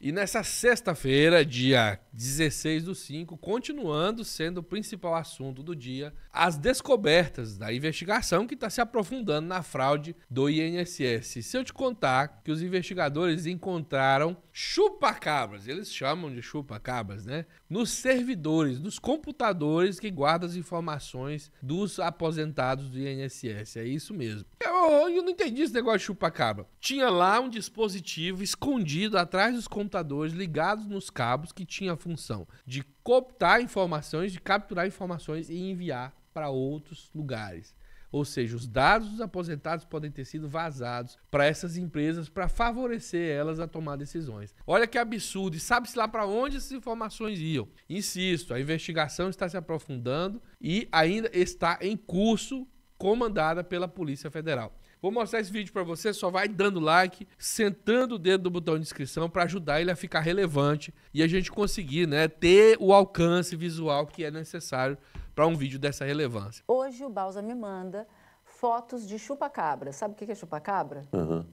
E nessa sexta-feira, dia 16/5, continuando sendo o principal assunto do dia, as descobertas da investigação que está se aprofundando na fraude do INSS. Se eu te contar que os investigadores encontraram chupa-cabras, eles chamam de chupa-cabras, né? Nos servidores, nos computadores que guardam as informações dos aposentados do INSS. É isso mesmo. Eu não entendi esse negócio de chupa-cabra. Tinha lá um dispositivo escondido atrás dos computadores, ligados nos cabos, que tinha a função de cooptar informações, de capturar informações e enviar para outros lugares. Ou seja, os dados dos aposentados podem ter sido vazados para essas empresas para favorecer elas a tomar decisões. Olha que absurdo, e sabe-se lá para onde essas informações iam. Insisto, a investigação está se aprofundando e ainda está em curso, comandada pela Polícia Federal. Vou mostrar esse vídeo para você, só vai dando like, sentando o dedo no botão de inscrição para ajudar ele a ficar relevante e a gente conseguir, né, ter o alcance visual que é necessário para um vídeo dessa relevância. Hoje o Bausa me manda fotos de chupa-cabra. Sabe o que é chupa-cabra? Uhum.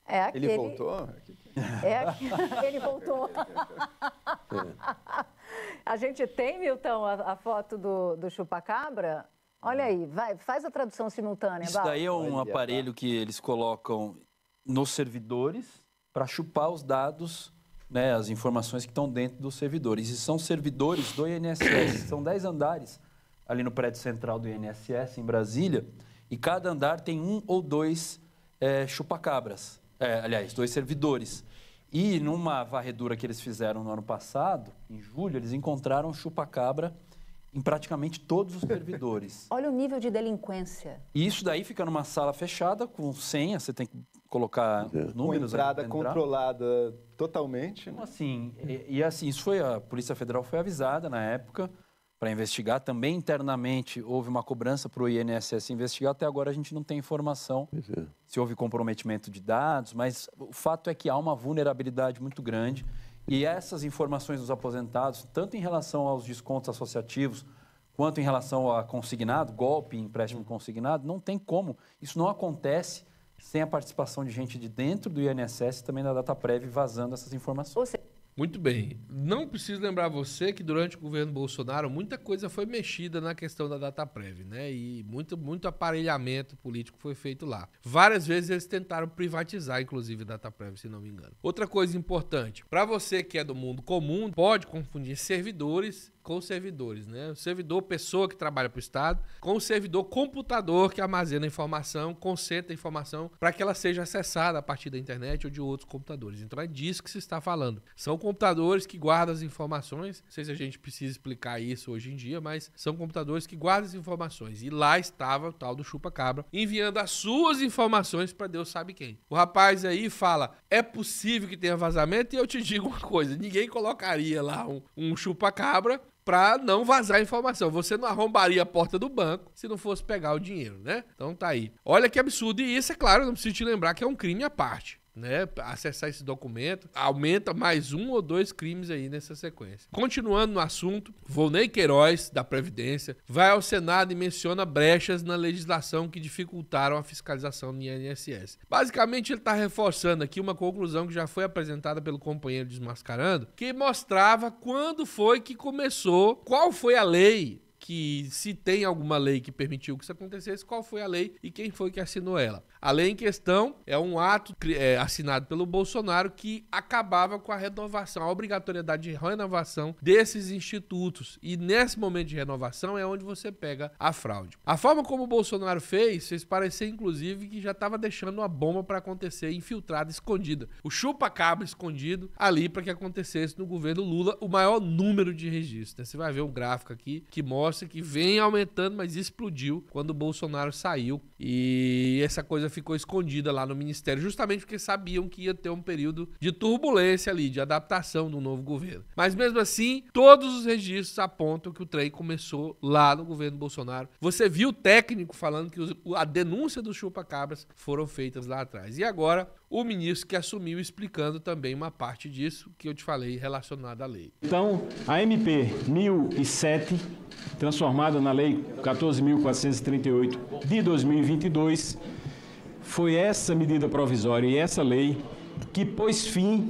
É aquele... Ele voltou? Ele voltou. A gente tem, Milton, a foto do chupa-cabra? Olha aí, vai, faz a tradução simultânea. Isso daí é um aparelho que eles colocam nos servidores para chupar os dados, né, as informações que estão dentro dos servidores. E são servidores do INSS, são 10 andares ali no prédio central do INSS, em Brasília, e cada andar tem um ou dois chupa-cabras, aliás, 2 servidores. E numa varredura que eles fizeram no ano passado, em julho, eles encontraram chupa-cabra em praticamente todos os servidores. Olha o nível de delinquência. E isso daí fica numa sala fechada, com senha, você tem que colocar os números. Com entrada controlada totalmente. Né? Assim, e assim, isso foi, a Polícia Federal foi avisada na época para investigar. Também internamente houve uma cobrança para o INSS investigar. Até agora a gente não tem informação se houve comprometimento de dados, mas o fato é que há uma vulnerabilidade muito grande. E essas informações dos aposentados, tanto em relação aos descontos associativos, quanto em relação a consignado, golpe, empréstimo consignado, não tem como. Isso não acontece sem a participação de gente de dentro do INSS e também da Dataprev vazando essas informações. Muito bem. Não preciso lembrar você que durante o governo Bolsonaro muita coisa foi mexida na questão da Dataprev, né? E muito aparelhamento político foi feito lá. Várias vezes eles tentaram privatizar, inclusive, a Dataprev, se não me engano. Outra coisa importante, para você que é do mundo comum, pode confundir servidores com servidores, né? O servidor, pessoa que trabalha para o Estado, com o servidor, computador que armazena a informação, concentra a informação para que ela seja acessada a partir da internet ou de outros computadores. Então é disso que se está falando. São computadores que guardam as informações, não sei se a gente precisa explicar isso hoje em dia, mas são computadores que guardam as informações. E lá estava o tal do chupa-cabra, enviando as suas informações para Deus sabe quem. O rapaz aí fala, é possível que tenha vazamento? E eu te digo uma coisa, ninguém colocaria lá um chupa-cabra para não vazar a informação. Você não arrombaria a porta do banco se não fosse pegar o dinheiro, né? Então tá aí. Olha que absurdo. E isso, é claro, eu não preciso te lembrar que é um crime à parte, né? Acessar esse documento aumenta mais 1 ou 2 crimes aí nessa sequência. Continuando no assunto, Volney Queiroz, da Previdência, vai ao Senado e menciona brechas na legislação que dificultaram a fiscalização do INSS. Basicamente, ele está reforçando aqui uma conclusão que já foi apresentada pelo companheiro Desmascarando, que mostrava quando foi que começou, qual foi a lei, que se tem alguma lei que permitiu que isso acontecesse, qual foi a lei e quem foi que assinou ela. A lei em questão é um ato assinado pelo Bolsonaro que acabava com a renovação, a obrigatoriedade de renovação desses institutos. E nesse momento de renovação é onde você pega a fraude. A forma como o Bolsonaro fez parecer, inclusive, que já estava deixando uma bomba para acontecer, infiltrada, escondida. O chupa-cabra escondido ali para que acontecesse no governo Lula o maior número de registros. Você vai ver um gráfico aqui que mostra que vem aumentando, mas explodiu quando o Bolsonaro saiu. E essa coisa ficou escondida lá no Ministério, justamente porque sabiam que ia ter um período de turbulência ali, de adaptação do novo governo. Mas mesmo assim, todos os registros apontam que o trem começou lá no governo Bolsonaro. Você viu o técnico falando que a denúncia dos chupa-cabras foram feitas lá atrás. E agora, o ministro que assumiu explicando também uma parte disso que eu te falei relacionada à lei. Então, a MP 1007, transformada na Lei 14.438 de 2022, foi essa medida provisória e essa lei que pôs fim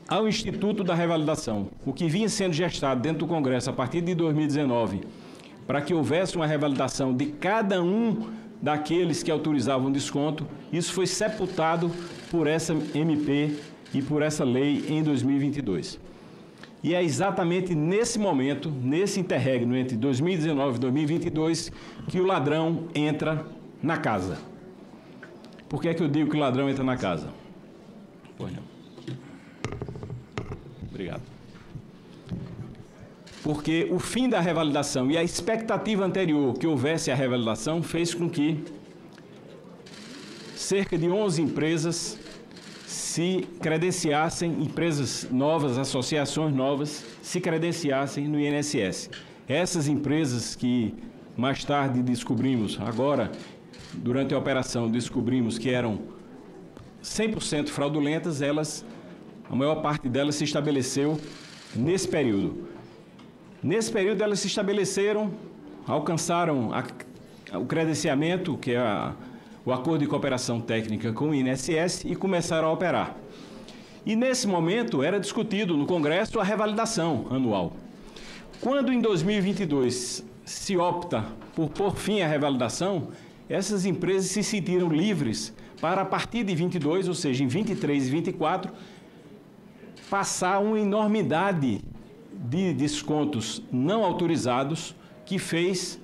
ao Instituto da Revalidação, o que vinha sendo gestado dentro do Congresso a partir de 2019, para que houvesse uma revalidação de cada um daqueles que autorizavam desconto, isso foi sepultado por essa MP e por essa lei em 2022. E é exatamente nesse momento, nesse interregno entre 2019 e 2022, que o ladrão entra na casa. Por que é que eu digo que o ladrão entra na casa? Pois não. Obrigado. Porque o fim da revalidação e a expectativa anterior que houvesse a revalidação fez com que cerca de 11 empresas se credenciassem, empresas novas, associações novas, se credenciassem no INSS. Essas empresas que mais tarde descobrimos, agora, durante a operação, descobrimos que eram 100% fraudulentas, a maior parte delas se estabeleceu nesse período. Nesse período, elas se estabeleceram, alcançaram o credenciamento, que é o acordo de cooperação técnica com o INSS, e começaram a operar. E, nesse momento, era discutido no Congresso a revalidação anual. Quando, em 2022, se opta por pôr fim à revalidação, essas empresas se sentiram livres para, a partir de 22, ou seja, em 23 e 24, passar uma enormidade de descontos não autorizados que fez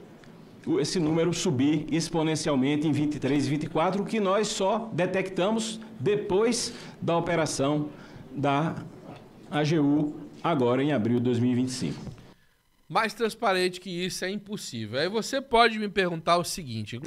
esse número subir exponencialmente em 23 e 24, o que nós só detectamos depois da operação da AGU, agora em abril de 2025. Mais transparente que isso é impossível. Aí você pode me perguntar o seguinte: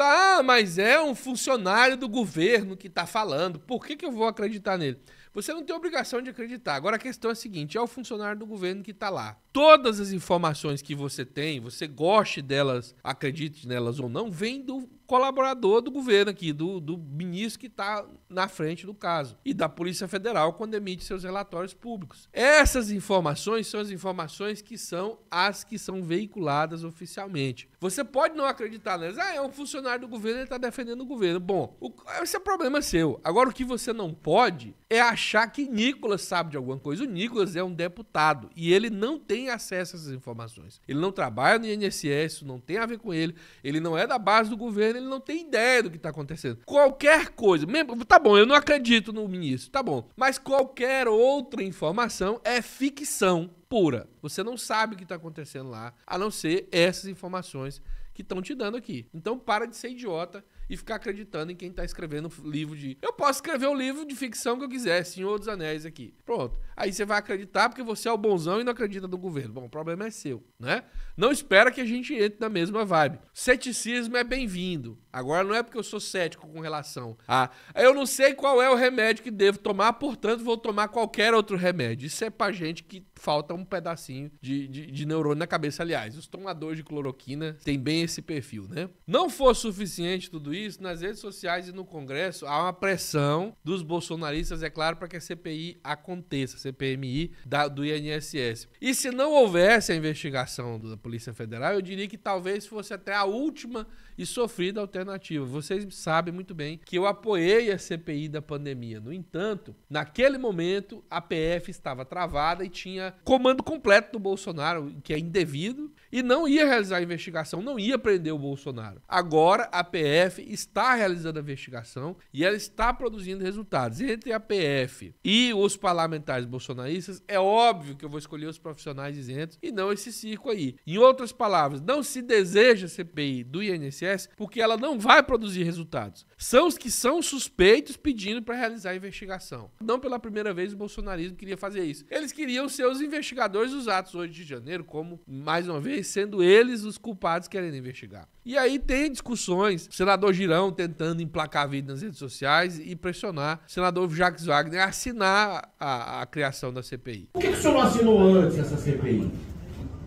mas é um funcionário do governo que está falando, por que eu vou acreditar nele? Você não tem obrigação de acreditar. Agora a questão é a seguinte: é o funcionário do governo que está lá. Todas as informações que você tem, você goste delas, acredite nelas ou não, vem do colaborador do governo aqui, do ministro que está na frente do caso, e da Polícia Federal quando emite seus relatórios públicos. Essas informações são as informações que são as que são veiculadas oficialmente. Você pode não acreditar nelas. É um funcionário do governo, ele está defendendo o governo. Bom, esse é o problema seu. Agora, o que você não pode é achar que Nicolas sabe de alguma coisa. O Nicolas é um deputado e ele não tem acesso a essas informações. Ele não trabalha no INSS, isso não tem a ver com ele. Ele não é da base do governo, ele não tem ideia do que está acontecendo. Qualquer coisa, tá bom, eu não acredito no ministro, tá bom, mas qualquer outra informação é ficção pura. Você não sabe o que está acontecendo lá, a não ser essas informações que estão te dando aqui. Então para de ser idiota e ficar acreditando em quem está escrevendo livro de... Eu posso escrever um livro de ficção que eu quiser, Senhor dos Anéis aqui. Pronto. Aí você vai acreditar porque você é o bonzão e não acredita no governo. Bom, o problema é seu, né? Não espera que a gente entre na mesma vibe. Ceticismo é bem-vindo. Agora não é porque eu sou cético com relação a... Eu não sei qual é o remédio que devo tomar, portanto vou tomar qualquer outro remédio. Isso é pra gente que falta um pedacinho de neurônio na cabeça. Aliás, os tomadores de cloroquina têm bem esse perfil, né? Não for suficiente tudo isso, nas redes sociais e no Congresso há uma pressão dos bolsonaristas, é claro, para que a CPI aconteça, CPMI do INSS. E se não houvesse a investigação da Polícia Federal, eu diria que talvez fosse até a última e sofrida alternativa. Vocês sabem muito bem que eu apoiei a CPI da pandemia. No entanto, naquele momento, a PF estava travada e tinha comando completo do Bolsonaro, que é indevido, e não ia realizar a investigação, não ia prender o Bolsonaro. Agora, a PF está realizando a investigação e ela está produzindo resultados. E entre a PF e os parlamentares bolsonaristas, é óbvio que eu vou escolher os profissionais isentos e não esse circo aí. Em outras palavras, não se deseja a CPI do INSS porque ela não vai produzir resultados. São os que são suspeitos pedindo para realizar a investigação. Não pela primeira vez o bolsonarismo queria fazer isso. Eles queriam ser os investigadores dos atos 8 de janeiro, como, mais uma vez, sendo eles os culpados querendo investigar. E aí tem discussões, o senador Girão tentando emplacar a vida nas redes sociais e pressionar o senador Jacques Wagner a assinar a criação da CPI. Por que o senhor não assinou antes essa CPI?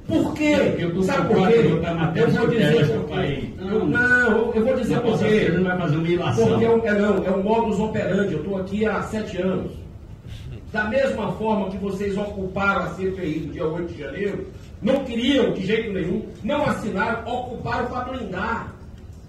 Por quê? Sabe por quê? Eu vou dizer não, eu vou dizer por quê. Ele não vai fazer uma ilação. Porque é um modus operandi. Eu estou aqui há 7 anos. Da mesma forma que vocês ocuparam a CPI do dia 8 de janeiro, não queriam de jeito nenhum, não assinaram, ocuparam para blindar.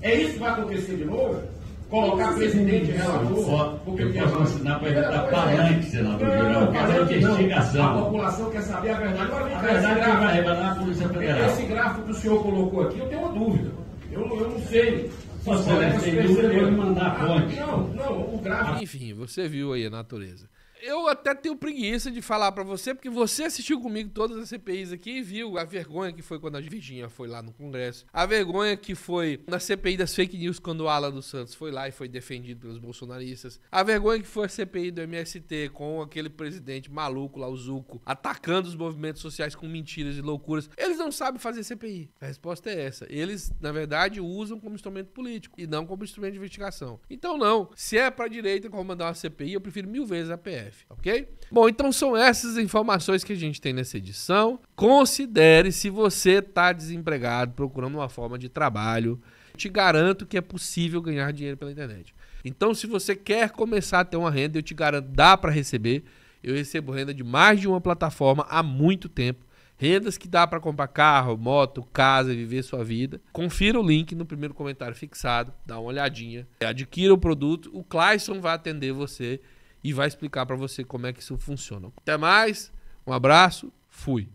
É isso que vai acontecer de novo? colocar presidente relator. Eu posso assinar para evitar palanque, senador Girão. Palanque é instigação. A população quer saber a verdade. Agora, a verdade que vai revelar a Polícia Federal. Esse gráfico que o senhor colocou aqui, eu tenho uma dúvida. Eu não sei. Só se tem dúvida, eu vou mandar a fonte. Não, o gráfico... Enfim, você viu aí a natureza. Eu até tenho preguiça de falar pra você, porque você assistiu comigo todas as CPIs aqui e viu a vergonha que foi quando a Virgínia foi lá no Congresso. A vergonha que foi na CPI das fake news, quando o Alan dos Santos foi lá e foi defendido pelos bolsonaristas. A vergonha que foi a CPI do MST, com aquele presidente maluco lá, o Zucco, atacando os movimentos sociais com mentiras e loucuras. Eles não sabem fazer CPI. A resposta é essa. Eles, na verdade, usam como instrumento político e não como instrumento de investigação. Então, não. Se é pra direita comandar uma CPI, eu prefiro 1000 vezes a PF. Ok? Bom, então são essas informações que a gente tem nessa edição. Considere, se você está desempregado, procurando uma forma de trabalho, te garanto que é possível ganhar dinheiro pela internet. Então, se você quer começar a ter uma renda, eu te garanto, dá para receber. Eu recebo renda de mais de uma plataforma há muito tempo. Rendas que dá para comprar carro, moto, casa, viver sua vida. Confira o link no primeiro comentário fixado, dá uma olhadinha. Adquira o produto, o Clayson vai atender você e vai explicar para você como é que isso funciona. Até mais, um abraço, fui.